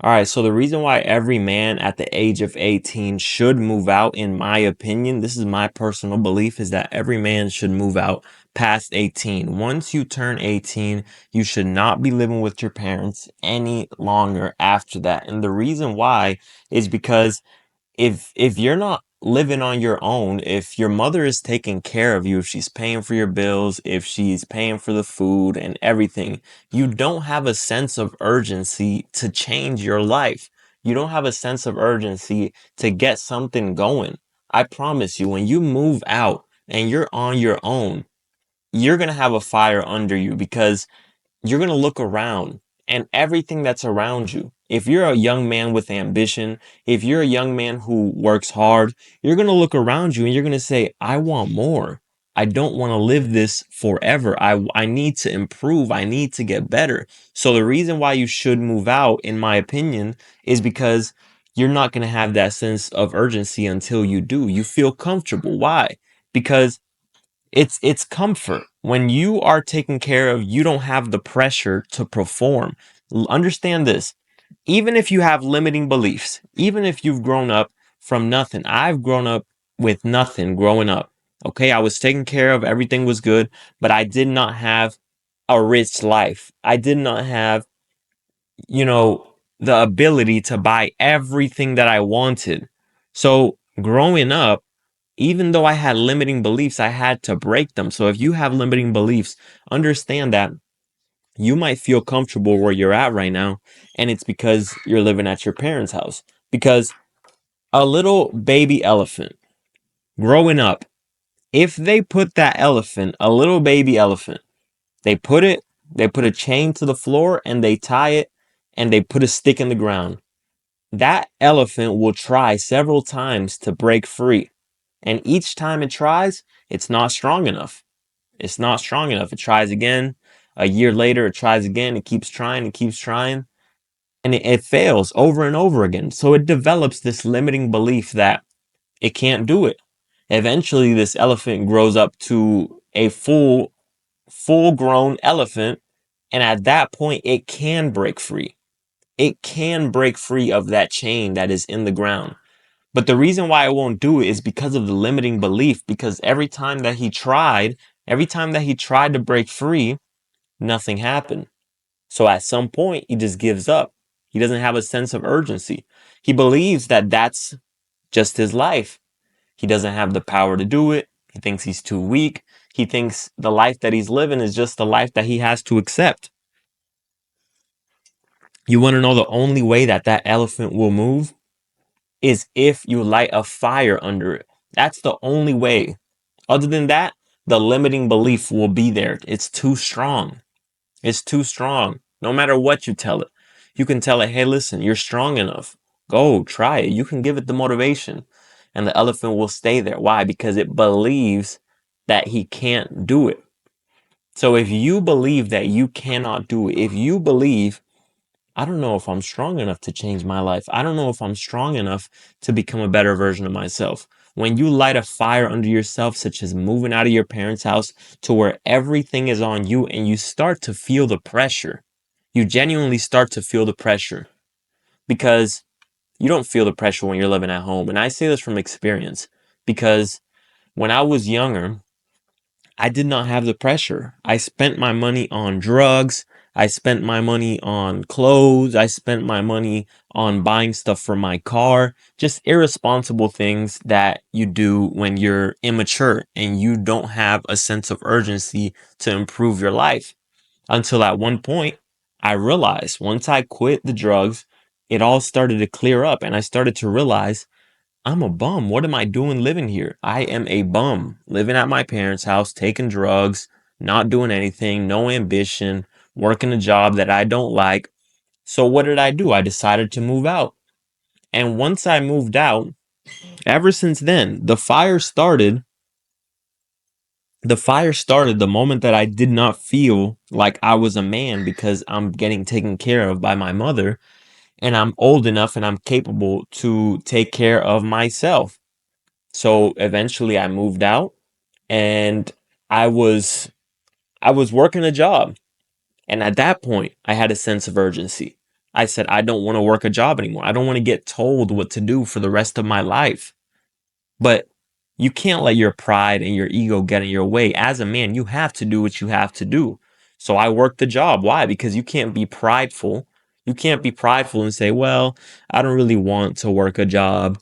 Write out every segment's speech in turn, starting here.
All right, so the reason why every man at the age of 18 should move out, in my opinion, this is my personal belief, is that every man should move out past 18. Once you turn 18, you should not be living with your parents any longer after that. And the reason why is because if you're not living on your own, if your mother is taking care of you, if she's paying for your bills, if she's paying for the food and everything, you don't have a sense of urgency to change your life. You don't have a sense of urgency to get something going. I promise you, when you move out and you're on your own, you're going to have a fire under you because you're going to look around and everything that's around you. If you're a young man with ambition, if you're a young man who works hard, you're going to look around you and you're going to say, I want more. I don't want to live this forever. I need to improve. I need to get better. So the reason why you should move out, in my opinion, is because you're not going to have that sense of urgency until you do. You feel comfortable. Why? Because it's comfort. When you are taken care of, you don't have the pressure to perform. Understand this. Even if you have limiting beliefs, even if you've grown up from nothing, I've grown up with nothing growing up. Okay, I was taken care of, everything was good, but I did not have a rich life. I did not have, the ability to buy everything that I wanted. So growing up, even though I had limiting beliefs, I had to break them. So if you have limiting beliefs, understand that you might feel comfortable where you're at right now, and it's because you're living at your parents' house. Because a little baby elephant growing up, if they put that elephant, a little baby elephant, they put it, they put a chain to the floor and they tie it and they put a stick in the ground. That elephant will try several times to break free. And each time it tries, it's not strong enough. It's not strong enough. It tries again. A year later, it tries again. It keeps trying. It keeps trying. And it fails over and over again. So it develops this limiting belief that it can't do it. Eventually, this elephant grows up to a full grown elephant. And at that point, it can break free. It can break free of that chain that is in the ground. But the reason why I won't do it is because of the limiting belief. Because every time that he tried to break free, nothing happened. So at some point, he just gives up. He doesn't have a sense of urgency. He believes that that's just his life. He doesn't have the power to do it. He thinks he's too weak. He thinks the life that he's living is just the life that he has to accept. You want to know the only way that that elephant will move is if you light a fire under it. That's the only way. Other than that, the limiting belief will be there. It's too strong. It's too strong. No matter what you tell it, you can tell it, hey, listen, you're strong enough. Go try it. You can give it the motivation. And the elephant will stay there. Why? Because it believes that he can't do it. So if you believe that you cannot do it, if you believe I don't know if I'm strong enough to change my life. I don't know if I'm strong enough to become a better version of myself. When you light a fire under yourself, such as moving out of your parents' house to where everything is on you and you start to feel the pressure, you genuinely start to feel the pressure because you don't feel the pressure when you're living at home. And I say this from experience because when I was younger, I did not have the pressure. I spent my money on drugs. I spent my money on clothes. I spent my money on buying stuff for my car. Just irresponsible things that you do when you're immature and you don't have a sense of urgency to improve your life. Until at one point, I realized once I quit the drugs, it all started to clear up and I started to realize I'm a bum. What am I doing living here? I am a bum living at my parents' house, taking drugs, not doing anything, no ambition, working a job that I don't like. So what did I do? I decided to move out. And once I moved out, ever since then, the fire started the moment that I did not feel like I was a man because I'm getting taken care of by my mother and I'm old enough and I'm capable to take care of myself. So eventually I moved out and I was I was working a job. And at that point, I had a sense of urgency. I said, I don't want to work a job anymore. I don't want to get told what to do for the rest of my life. But you can't let your pride and your ego get in your way. As a man, you have to do what you have to do. So I worked the job. Why? Because you can't be prideful. You can't be prideful and say, well, I don't really want to work a job.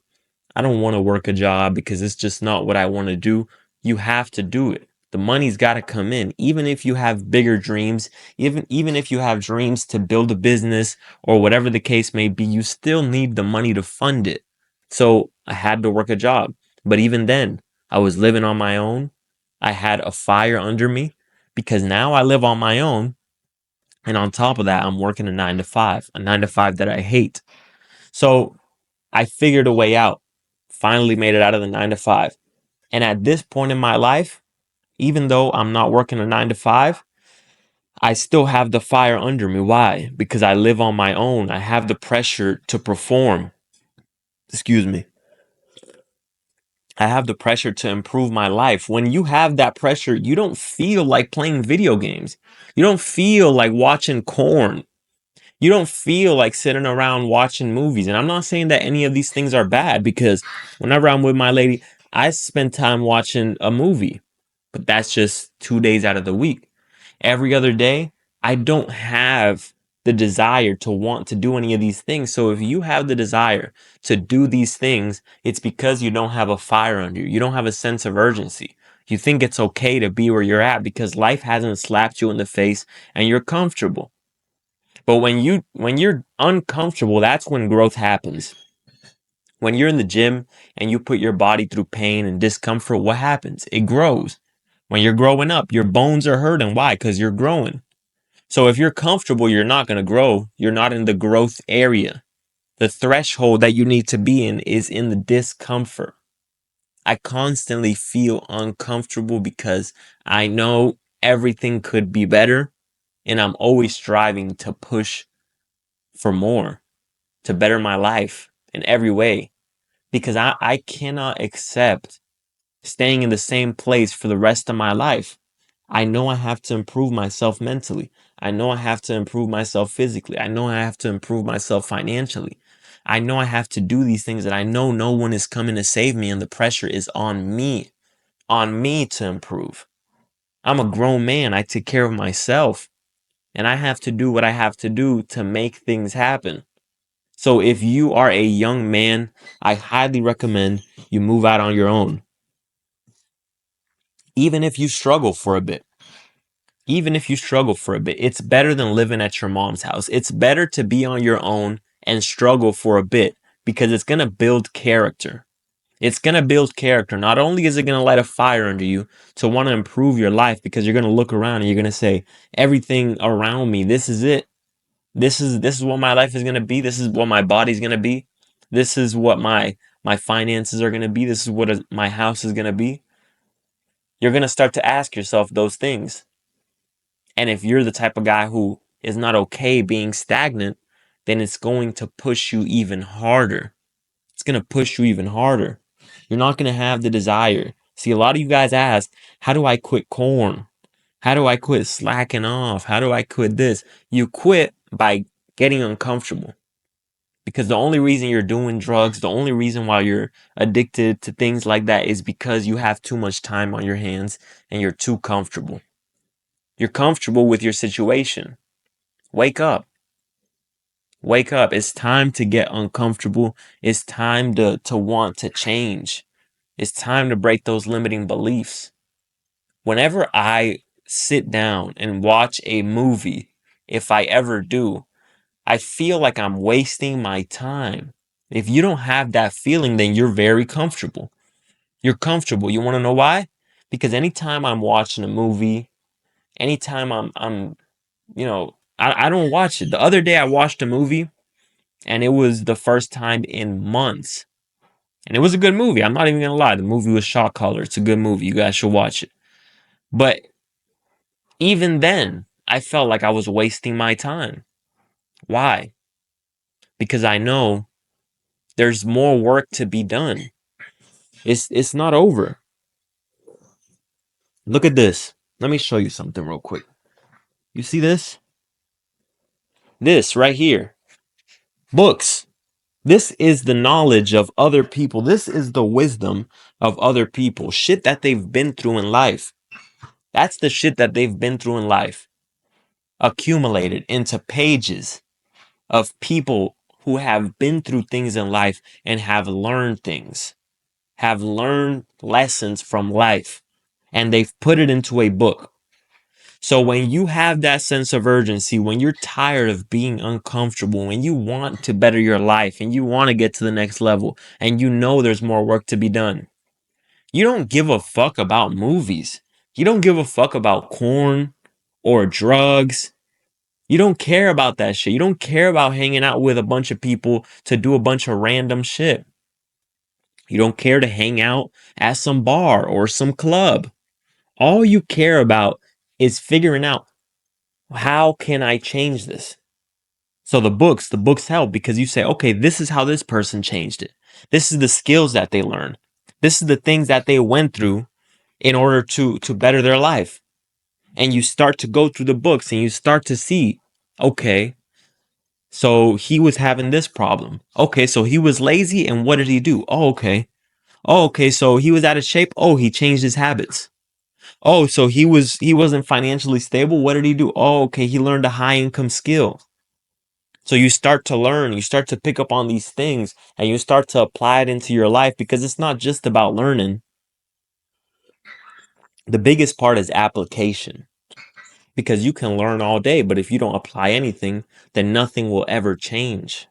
I don't want to work a job because it's just not what I want to do. You have to do it. The money's got to come in. Even if you have bigger dreams, even if you have dreams to build a business or whatever the case may be, you still need the money to fund it. So I had to work a job. But even then, I was living on my own. I had a fire under me because now I live on my own. And on top of that, I'm working a 9 to 5 that I hate. So I figured a way out, finally made it out of the 9 to 5. And at this point in my life, even though I'm not working a 9 to 5, I still have the fire under me. Why? Because I live on my own. I have the pressure to perform. Excuse me. I have the pressure to improve my life. When you have that pressure, you don't feel like playing video games. You don't feel like watching corn. You don't feel like sitting around watching movies. And I'm not saying that any of these things are bad because whenever I'm with my lady, I spend time watching a movie, but that's just 2 days out of the week. Every other day, I don't have the desire to want to do any of these things. So if you have the desire to do these things, it's because you don't have a fire under you. You don't have a sense of urgency. You think it's okay to be where you're at because life hasn't slapped you in the face and you're comfortable. But when you're uncomfortable, that's when growth happens. When you're in the gym and you put your body through pain and discomfort, what happens? It grows. When you're growing up, your bones are hurting. Why? Because you're growing. So if you're comfortable, you're not going to grow. You're not in the growth area. The threshold that you need to be in is in the discomfort. I constantly feel uncomfortable because I know everything could be better and I'm always striving to push for more, to better my life in every way because I cannot accept staying in the same place for the rest of my life. I know I have to improve myself mentally. I know I have to improve myself physically. I know I have to improve myself financially. I know I have to do these things that I know no one is coming to save me and the pressure is on me to improve. I'm a grown man. I take care of myself and I have to do what I have to do to make things happen. So if you are a young man, I highly recommend you move out on your own. Even if you struggle for a bit, even if you struggle for a bit, it's better than living at your mom's house. It's better to be on your own and struggle for a bit because it's going to build character. It's going to build character. Not only is it going to light a fire under you to want to improve your life because you're going to look around and you're going to say, everything around me, this is it. This is what my life is going to be. This is what my body's going to be. This is what my finances are going to be. This is what my house is going to be. You're going to start to ask yourself those things. And if you're the type of guy who is not okay being stagnant, then it's going to push you even harder. It's going to push you even harder. You're not going to have the desire. See, a lot of you guys ask, how do I quit corn? How do I quit slacking off? How do I quit this? You quit by getting uncomfortable. Because the only reason you're doing drugs, the only reason why you're addicted to things like that is because you have too much time on your hands and you're too comfortable. You're comfortable with your situation. Wake up. Wake up. It's time to get uncomfortable. It's time to want to change. It's time to break those limiting beliefs. Whenever I sit down and watch a movie, if I ever do, I feel like I'm wasting my time. If you don't have that feeling, then you're very comfortable. You're comfortable. You want to know why? Because anytime I'm watching a movie, anytime I don't watch it. The other day I watched a movie and it was the first time in months. And it was a good movie. I'm not even gonna lie. The movie was Shot Caller. It's a good movie. You guys should watch it. But even then, I felt like I was wasting my time. Why? Because I know there's more work to be done. It's not over. Look at this. Let me show you something real quick. You see this? This right here. Books. This is the knowledge of other people. This is the wisdom of other people. Shit that they've been through in life. That's the shit that they've been through in life. Accumulated into pages of people who have been through things in life and have learned things, have learned lessons from life, and they've put it into a book. So when you have that sense of urgency, when you're tired of being uncomfortable, when you want to better your life and you want to get to the next level and you know there's more work to be done, you don't give a fuck about movies. You don't give a fuck about corn or drugs. You don't care about that shit. You don't care about hanging out with a bunch of people to do a bunch of random shit. You don't care to hang out at some bar or some club. All you care about is figuring out, how can I change this? So the books help because you say, okay, this is how this person changed it. This is the skills that they learned. This is the things that they went through in order to better their life. And you start to go through the books and you start to see, okay, so he was having this problem. Okay, so he was lazy and what did he do? Oh, okay. Oh, okay, so he was out of shape. Oh, he changed his habits. Oh, so he wasn't financially stable. What did he do? Oh, okay, he learned a high income skill. So you start to learn, you start to pick up on these things and you start to apply it into your life because it's not just about learning. The biggest part is application because you can learn all day, but if you don't apply anything, then nothing will ever change.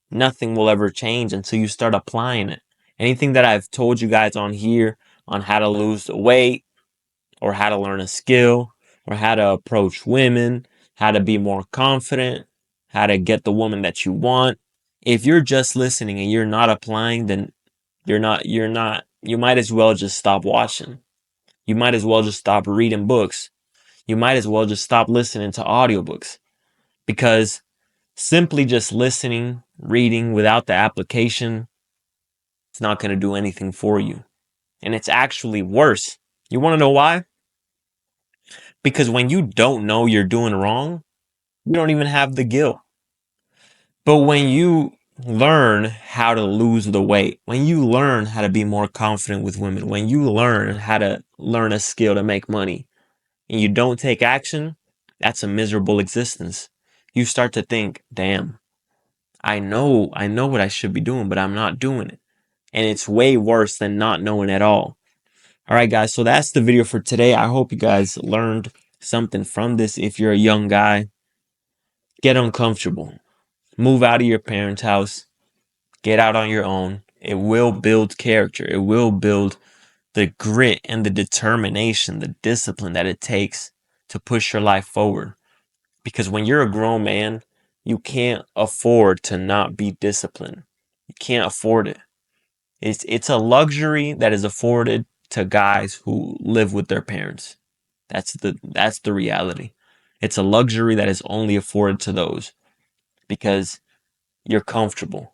Nothing will ever change until you start applying it. Anything that I've told you guys on here on how to lose the weight or how to learn a skill or how to approach women, how to be more confident, how to get the woman that you want. If you're just listening and you're not applying, then you might as well just stop watching. You might as well just stop reading books. You might as well just stop listening to audiobooks because simply just listening, reading without the application, it's not going to do anything for you. And it's actually worse. You want to know why? Because when you don't know you're doing wrong, you don't even have the guilt. But when you learn how to lose the weight, when you learn how to be more confident with women, when you learn how to learn a skill to make money and you don't take action, that's a miserable existence. You start to think, damn, I know what I should be doing, but I'm not doing it. And it's way worse than not knowing at all. All right, guys. So that's the video for today. I hope you guys learned something from this. If you're a young guy, get uncomfortable. Move out of your parents' house. Get out on your own. It will build character. It will build the grit and the determination, the discipline that it takes to push your life forward. Because when you're a grown man, you can't afford to not be disciplined. You can't afford it. It's a luxury that is afforded to guys who live with their parents. That's the reality. It's a luxury that is only afforded to those because you're comfortable.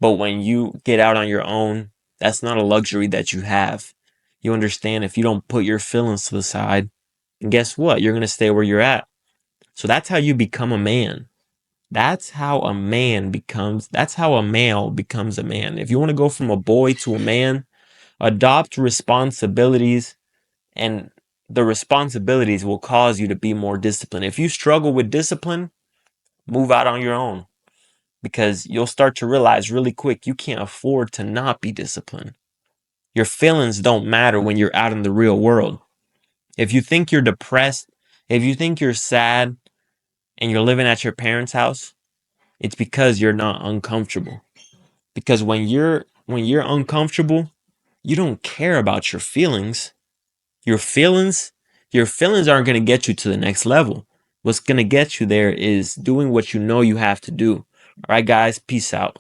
But when you get out on your own, that's not a luxury that you have. You understand if you don't put your feelings to the side, and guess what? You're going to stay where you're at. So that's how you become a man. That's how a that's how a male becomes a man. If you want to go from a boy to a man, adopt responsibilities, and the responsibilities will cause you to be more disciplined. If you struggle with discipline, move out on your own because you'll start to realize really quick you can't afford to not be disciplined. Your feelings don't matter when you're out in the real world. If you think you're depressed, if you think you're sad and you're living at your parents' house, it's because you're not uncomfortable. Because when you're uncomfortable, you don't care about your feelings. Your feelings, your feelings aren't going to get you to the next level. What's going to get you there is doing what you know you have to do. All right, guys, peace out.